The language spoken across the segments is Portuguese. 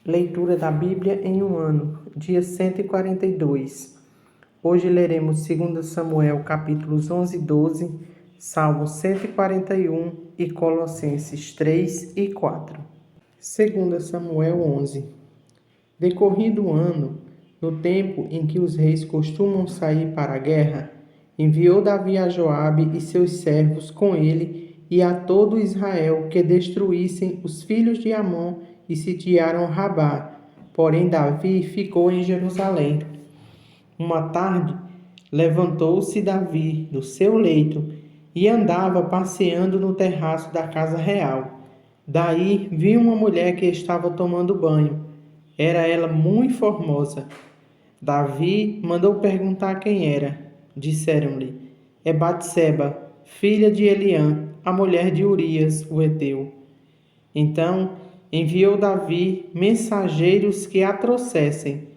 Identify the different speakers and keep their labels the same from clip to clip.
Speaker 1: Leitura da Bíblia em um ano, dia 142. Hoje leremos 2 Samuel, capítulos 11 e 12, Salmos 141 e Colossenses 3 e 4. 2 Samuel 11. Decorrido o ano, no tempo em que os reis costumam sair para a guerra, enviou Davi a Joabe e seus servos com ele e a todo Israel que destruíssem os filhos de Amon e sitiaram Rabá. Porém Davi ficou em Jerusalém. Uma tarde, levantou-se Davi do seu leito e andava passeando no terraço da casa real. Daí viu uma mulher que estava tomando banho. Era ela muito formosa. Davi mandou perguntar quem era. Disseram-lhe: é Batseba, filha de Eliã, a mulher de Urias, o heteu. Então enviou Davi mensageiros que a trouxessem.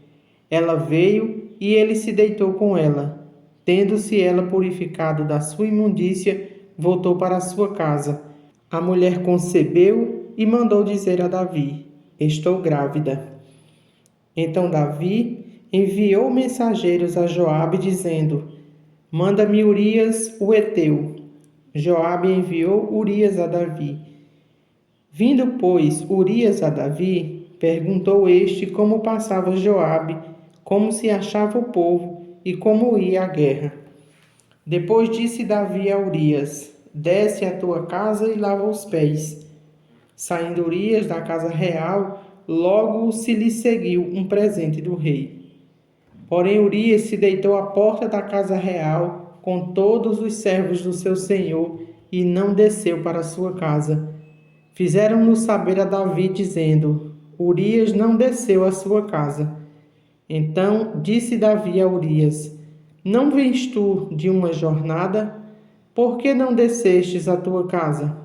Speaker 1: Ela veio e ele se deitou com ela. Tendo-se ela purificado da sua imundícia, voltou para sua casa. A mulher concebeu e mandou dizer a Davi: estou grávida. Então Davi enviou mensageiros a Joabe, dizendo: manda-me Urias o heteu. Joabe enviou Urias a Davi. Vindo, pois, Urias a Davi, perguntou este como passava Joabe, como se achava o povo e como ia a guerra. Depois disse Davi a Urias: desce à tua casa e lava os pés. Saindo Urias da casa real, logo se lhe seguiu um presente do rei. Porém Urias se deitou à porta da casa real com todos os servos do seu senhor e não desceu para sua casa. Fizeram-no saber a Davi, dizendo: Urias não desceu à sua casa. Então disse Davi a Urias: não vens tu de uma jornada? Por que não descestes à tua casa?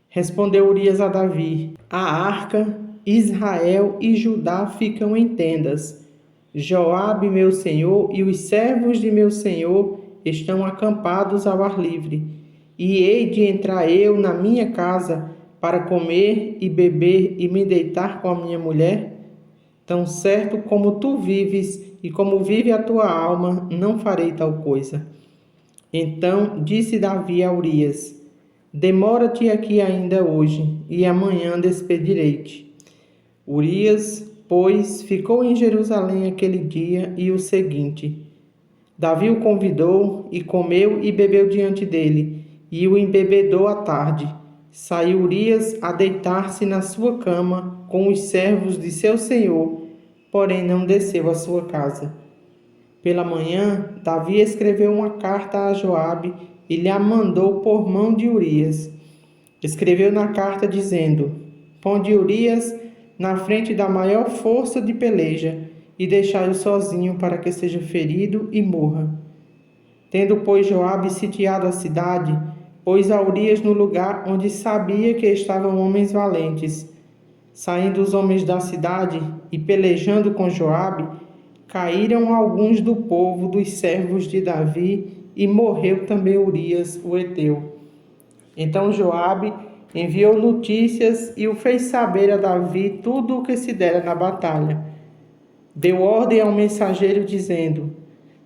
Speaker 1: Respondeu Urias a Davi: a arca, Israel e Judá ficam em tendas. Joabe, meu senhor, e os servos de meu senhor estão acampados ao ar livre. E hei de entrar eu na minha casa para comer e beber e me deitar com a minha mulher? Tão certo como tu vives e como vive a tua alma, não farei tal coisa. Então disse Davi a Urias: demora-te aqui ainda hoje, e amanhã despedirei-te. Urias, pois, ficou em Jerusalém aquele dia e o seguinte. Davi o convidou e comeu e bebeu diante dele, e o embebedou à tarde. Saiu Urias a deitar-se na sua cama com os servos de seu senhor, porém não desceu à sua casa. Pela manhã, Davi escreveu uma carta a Joabe e lhe a mandou por mão de Urias. Escreveu na carta dizendo: ponde Urias na frente da maior força de peleja e deixai-o sozinho para que seja ferido e morra. Tendo, pois, Joabe sitiado a cidade, pôs a Urias no lugar onde sabia que estavam homens valentes. Saindo os homens da cidade e pelejando com Joabe, caíram alguns do povo dos servos de Davi e morreu também Urias o heteu. Então Joabe enviou notícias e o fez saber a Davi tudo o que se dera na batalha. Deu ordem ao mensageiro dizendo: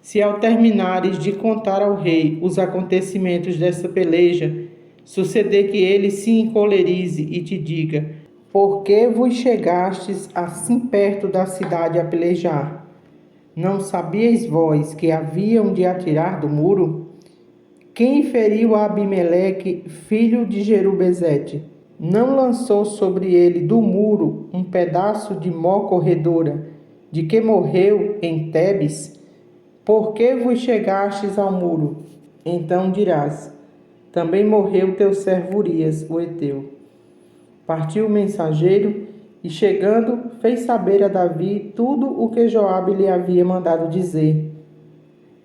Speaker 1: se ao terminares de contar ao rei os acontecimentos dessa peleja, suceder que ele se encolerize e te diga: por que vos chegastes assim perto da cidade a pelejar? Não sabíeis vós que haviam de atirar do muro? Quem feriu a Abimeleque, filho de Jerubezete? Não lançou sobre ele do muro um pedaço de mó corredora, de que morreu em Tebes? Por que vos chegastes ao muro? Então dirás: também morreu teu servo Urias, o heteu. Partiu o mensageiro e, chegando, fez saber a Davi tudo o que Joabe lhe havia mandado dizer.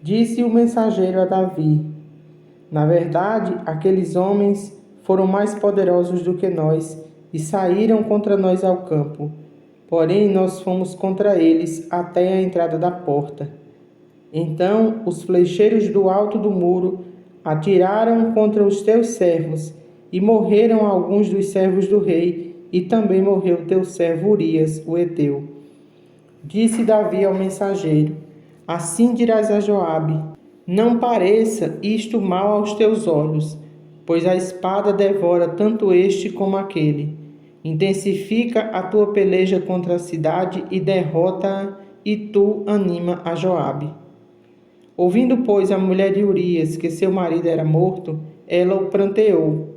Speaker 1: Disse o mensageiro a Davi: na verdade, aqueles homens foram mais poderosos do que nós e saíram contra nós ao campo. Porém, nós fomos contra eles até a entrada da porta. Então os flecheiros do alto do muro atiraram contra os teus servos, e morreram alguns dos servos do rei, e também morreu teu servo Urias, o heteu. Disse Davi ao mensageiro: Assim dirás a Joabe: Não pareça isto mal aos teus olhos, pois a espada devora tanto este como aquele. Intensifica a tua peleja contra a cidade e derrota-a, e tu anima a Joabe. Ouvindo, pois, a mulher de Urias que seu marido era morto, ela o pranteou.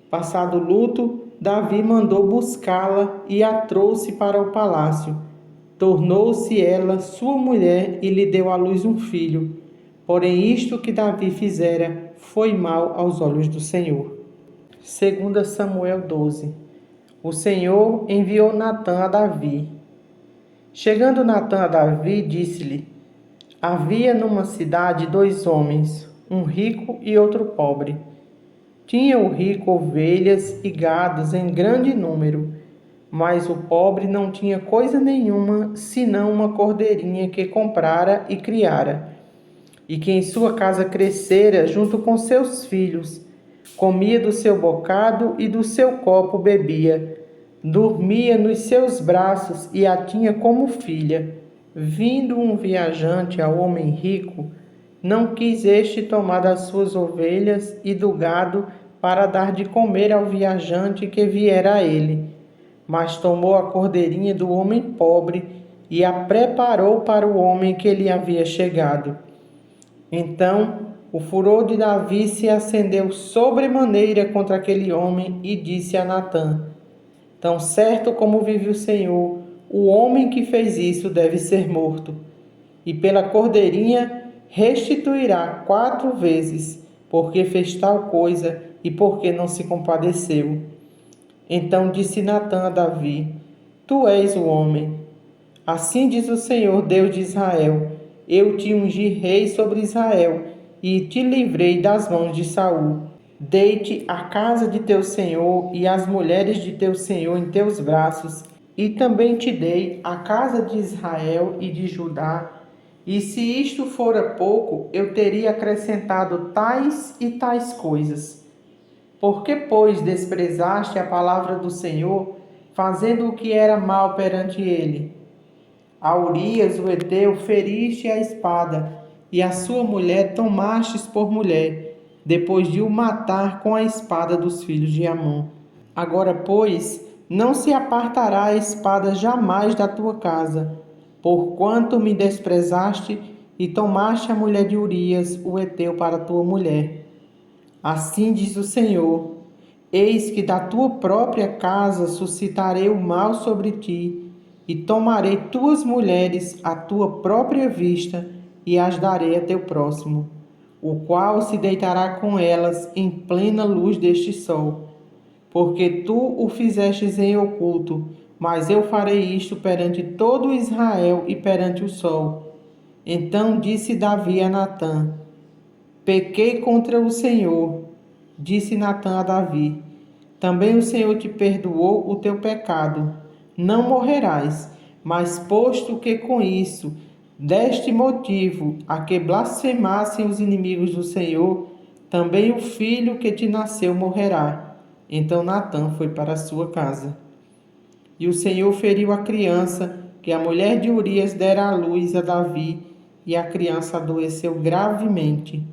Speaker 1: Passado o luto, Davi mandou buscá-la e a trouxe para o palácio. Tornou-se ela sua mulher e lhe deu à luz um filho. Porém, isto que Davi fizera foi mal aos olhos do Senhor. 2 Samuel 12. O Senhor enviou Natã a Davi. Chegando Natã a Davi, disse-lhe: Havia numa cidade 2 homens, um rico e outro pobre. Tinha o rico ovelhas e gados em grande número, mas o pobre não tinha coisa nenhuma, senão uma cordeirinha que comprara e criara, e que em sua casa crescera junto com seus filhos. Comia do seu bocado e do seu copo bebia. Dormia nos seus braços e a tinha como filha. Vindo um viajante ao homem rico, não quis este tomar das suas ovelhas e do gado para dar de comer ao viajante que viera a ele, mas tomou a cordeirinha do homem pobre e a preparou para o homem que lhe havia chegado. Então o furor de Davi se acendeu sobremaneira contra aquele homem e disse a Natã: Tão certo como vive o Senhor, o homem que fez isso deve ser morto. E pela cordeirinha restituirá 4 vezes, porque fez tal coisa e porque não se compadeceu. Então disse Natã a Davi: Tu és o homem. Assim diz o Senhor, Deus de Israel: Eu te ungi rei sobre Israel e te livrei das mãos de Saul. Dei-te a casa de teu senhor e as mulheres de teu senhor em teus braços, e também te dei a casa de Israel e de Judá. E se isto fora pouco, eu teria acrescentado tais e tais coisas. Por que, pois, desprezaste a palavra do Senhor, fazendo o que era mal perante ele? A Urias, o heteu, feriste a espada, e a sua mulher tomastes por mulher, depois de o matar com a espada dos filhos de Amon. Agora, pois, não se apartará a espada jamais da tua casa, porquanto me desprezaste e tomaste a mulher de Urias, o heteu, para tua mulher. Assim diz o Senhor: Eis que da tua própria casa suscitarei o mal sobre ti, e tomarei tuas mulheres à tua própria vista, e as darei a teu próximo, o qual se deitará com elas em plena luz deste sol. Porque tu o fizestes em oculto, mas eu farei isto perante todo Israel e perante o sol. Então disse Davi a Natã: Pequei contra o Senhor. Disse Natã a Davi: Também o Senhor te perdoou o teu pecado. Não morrerás, mas posto que com isso deste motivo a que blasfemassem os inimigos do Senhor, também o filho que te nasceu morrerá. Então Natã foi para a sua casa. E o Senhor feriu a criança que a mulher de Urias dera à luz a Davi, e a criança adoeceu gravemente.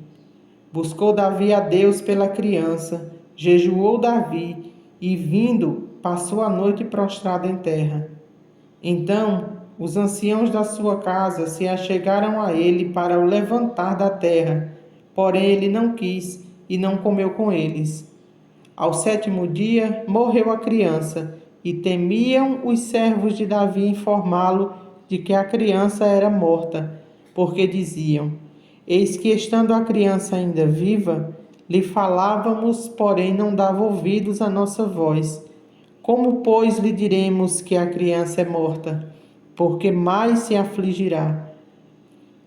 Speaker 1: Buscou Davi a Deus pela criança, jejuou Davi, e vindo, passou a noite prostrado em terra. Então os anciãos da sua casa se achegaram a ele para o levantar da terra, porém ele não quis e não comeu com eles. Ao 7º dia morreu a criança, e temiam os servos de Davi informá-lo de que a criança era morta, porque diziam: Eis que, estando a criança ainda viva, lhe falávamos, porém não dava ouvidos à nossa voz. Como, pois, lhe diremos que a criança é morta? Porque mais se afligirá.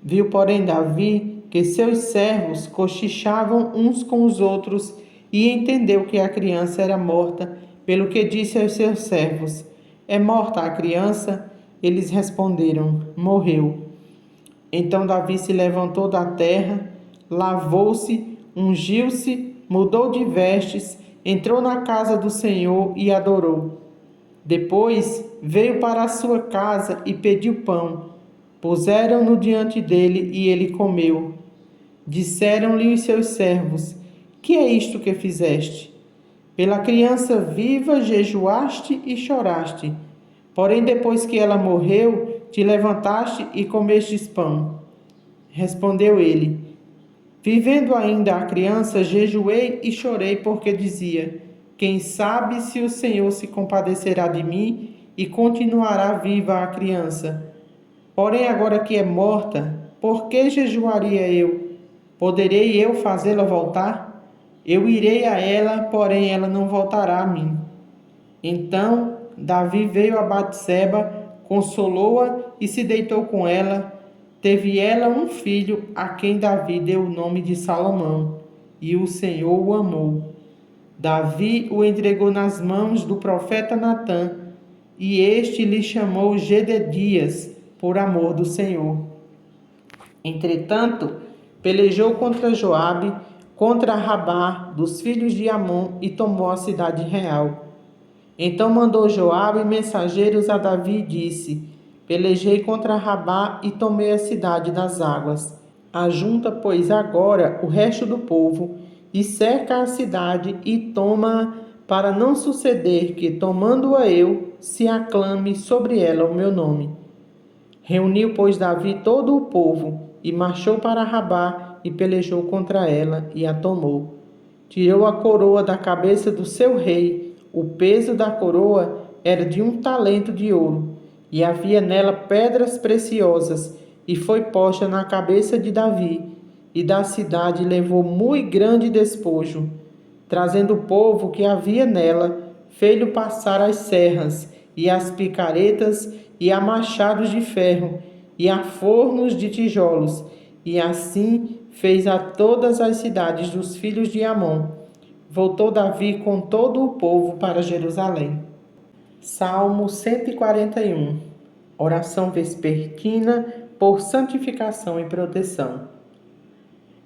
Speaker 1: Viu, porém, Davi que seus servos cochichavam uns com os outros, e entendeu que a criança era morta, pelo que disse aos seus servos: É morta a criança? Eles responderam: Morreu. Então Davi se levantou da terra, lavou-se, ungiu-se, mudou de vestes, entrou na casa do Senhor e adorou. Depois veio para a sua casa e pediu pão. Puseram-no diante dele e ele comeu. Disseram-lhe os seus servos: Que é isto que fizeste? Pela criança viva jejuaste e choraste. Porém, depois que ela morreu, te levantaste e comestes pão. Respondeu ele: Vivendo ainda a criança, jejuei e chorei, porque dizia: Quem sabe se o Senhor se compadecerá de mim e continuará viva a criança. Porém, agora que é morta, por que jejuaria eu? Poderei eu fazê-la voltar? Eu irei a ela, porém ela não voltará a mim. Então Davi veio a Batseba, consolou-a e se deitou com ela. Teve ela um filho, a quem Davi deu o nome de Salomão, e o Senhor o amou. Davi o entregou nas mãos do profeta Natã, e este lhe chamou Gededias, por amor do Senhor. Entretanto, pelejou contra Joabe, contra Rabá, dos filhos de Amon, e tomou a cidade real. Então mandou Joabe mensageiros a Davi e disse: Pelejei contra Rabá e tomei a cidade das águas. Ajunta, pois, agora o resto do povo, e cerca a cidade e toma-a, para não suceder que, tomando-a eu, se aclame sobre ela o meu nome. Reuniu, pois, Davi todo o povo, e marchou para Rabá, e pelejou contra ela, e a tomou. Tirou a coroa da cabeça do seu rei. O peso da coroa era de 1 talento de ouro, e havia nela pedras preciosas, e foi posta na cabeça de Davi, e da cidade levou muito grande despojo. Trazendo o povo que havia nela, fez-lhe passar as serras, e as picaretas, e a machados de ferro, e a fornos de tijolos, e assim fez a todas as cidades dos filhos de Amon. Voltou Davi com todo o povo para Jerusalém. Salmo 141. Oração vespertina por santificação e proteção.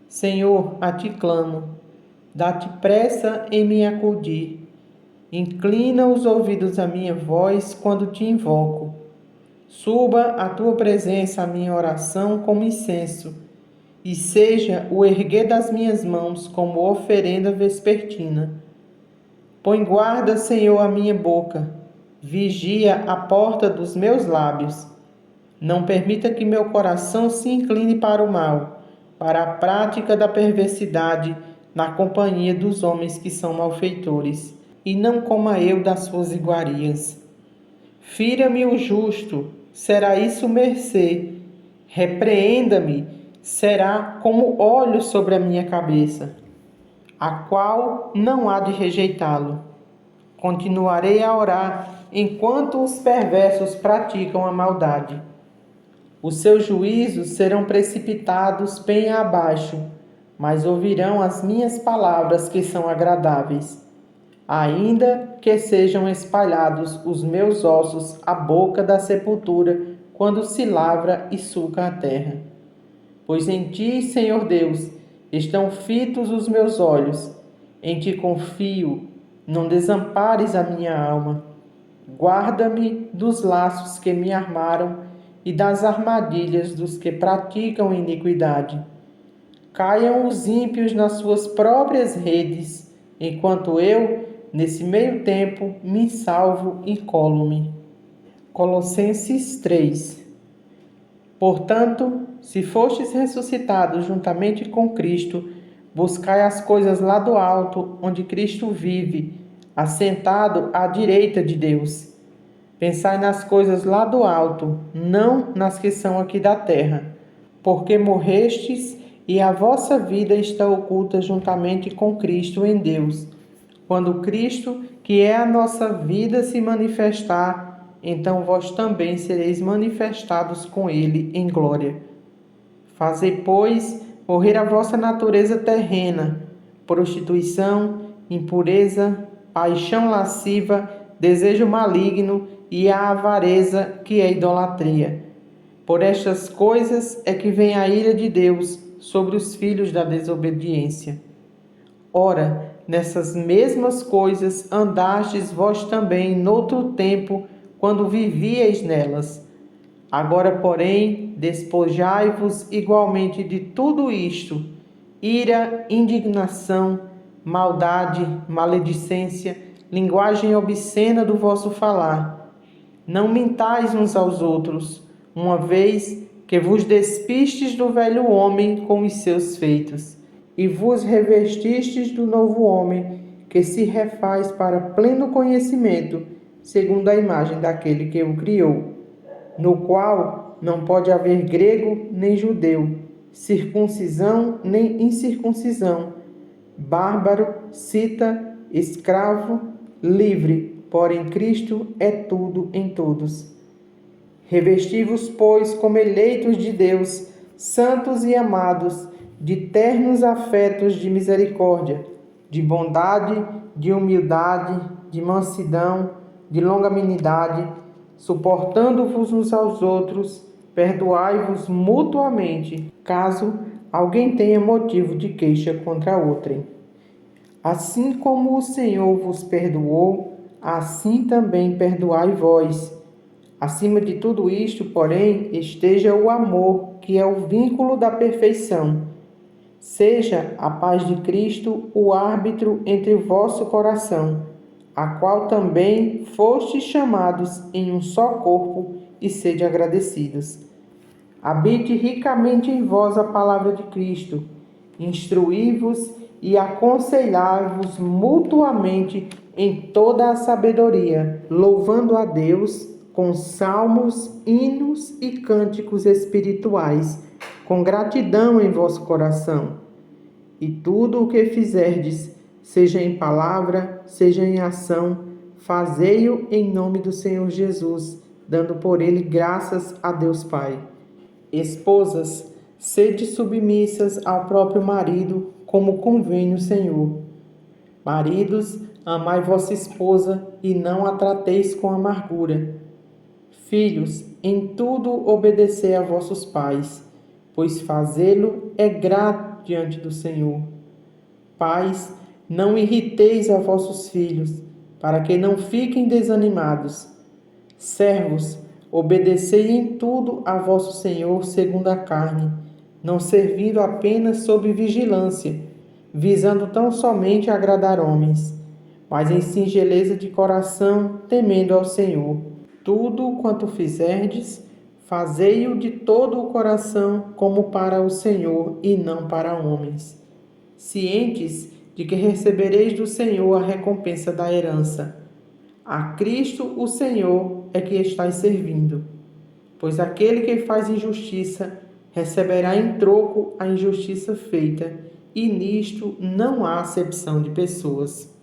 Speaker 1: Senhor, a ti clamo, dá-te pressa em me acudir. Inclina os ouvidos à minha voz quando te invoco. Suba à tua presença a minha oração como incenso, e seja o erguer das minhas mãos como oferenda vespertina. Põe guarda, Senhor, a minha boca, vigia a porta dos meus lábios. Não permita que meu coração se incline para o mal, para a prática da perversidade, na companhia dos homens que são malfeitores, e não coma eu das suas iguarias. Fira-me o justo, será isso mercê. Repreenda-me, será como óleo sobre a minha cabeça, a qual não há de rejeitá-lo. Continuarei a orar enquanto os perversos praticam a maldade. Os seus juízos serão precipitados penha abaixo, mas ouvirão as minhas palavras que são agradáveis. Ainda que sejam espalhados os meus ossos à boca da sepultura, quando se lavra e suga a terra. Pois em ti, Senhor Deus, estão fitos os meus olhos. Em ti confio, não desampares a minha alma. Guarda-me dos laços que me armaram e das armadilhas dos que praticam iniquidade. Caiam os ímpios nas suas próprias redes, enquanto eu, nesse meio tempo, me salvo e colo-me. Colossenses 3. Portanto, se fostes ressuscitados juntamente com Cristo, buscai as coisas lá do alto, onde Cristo vive, assentado à direita de Deus. Pensai nas coisas lá do alto, não nas que são aqui da terra, porque morrestes e a vossa vida está oculta juntamente com Cristo em Deus. Quando Cristo, que é a nossa vida, se manifestar, então vós também sereis manifestados com ele em glória. Fazei, pois, morrer a vossa natureza terrena, prostituição, impureza, paixão lasciva, desejo maligno e a avareza, que é idolatria. Por estas coisas é que vem a ira de Deus sobre os filhos da desobediência. Ora, nessas mesmas coisas andastes vós também noutro tempo, quando vivíeis nelas. Agora, porém, despojai-vos igualmente de tudo isto: ira, indignação, maldade, maledicência, linguagem obscena do vosso falar. Não mintais uns aos outros, uma vez que vos despistes do velho homem com os seus feitos, e vos revestistes do novo homem, que se refaz para pleno conhecimento, segundo a imagem daquele que o criou, no qual não pode haver grego nem judeu, circuncisão nem incircuncisão, bárbaro, cita, escravo, livre, porém Cristo é tudo em todos. Revesti-vos, pois, como eleitos de Deus, santos e amados, de ternos afetos de misericórdia, de bondade, de humildade, de mansidão, de longanimidade, suportando-vos uns aos outros, perdoai-vos mutuamente, caso alguém tenha motivo de queixa contra outrem. Assim como o Senhor vos perdoou, assim também perdoai vós. Acima de tudo isto, porém, esteja o amor, que é o vínculo da perfeição. Seja a paz de Cristo o árbitro entre o vosso coração, a qual também fostes chamados em um só corpo, e sede agradecidos. Habite ricamente em vós a palavra de Cristo, instruí-vos e aconselhai-vos mutuamente em toda a sabedoria, louvando a Deus com salmos, hinos e cânticos espirituais, com gratidão em vosso coração. E tudo o que fizerdes, seja em palavra, seja em ação, fazei-o em nome do Senhor Jesus, dando por ele graças a Deus Pai. Esposas, sede submissas ao próprio marido, como convém o Senhor. Maridos, amai vossa esposa e não a trateis com amargura. Filhos, em tudo obedecei a vossos pais, pois fazê-lo é grato diante do Senhor. Pais, não irriteis a vossos filhos, para que não fiquem desanimados. Servos, obedecei em tudo a vosso Senhor segundo a carne, não servindo apenas sob vigilância, visando tão somente agradar homens, mas em singeleza de coração, temendo ao Senhor. Tudo quanto fizerdes, fazei-o de todo o coração, como para o Senhor e não para homens, cientes de que recebereis do Senhor a recompensa da herança. A Cristo, o Senhor, é que estáis servindo, pois aquele que faz injustiça receberá em troco a injustiça feita, e nisto não há acepção de pessoas.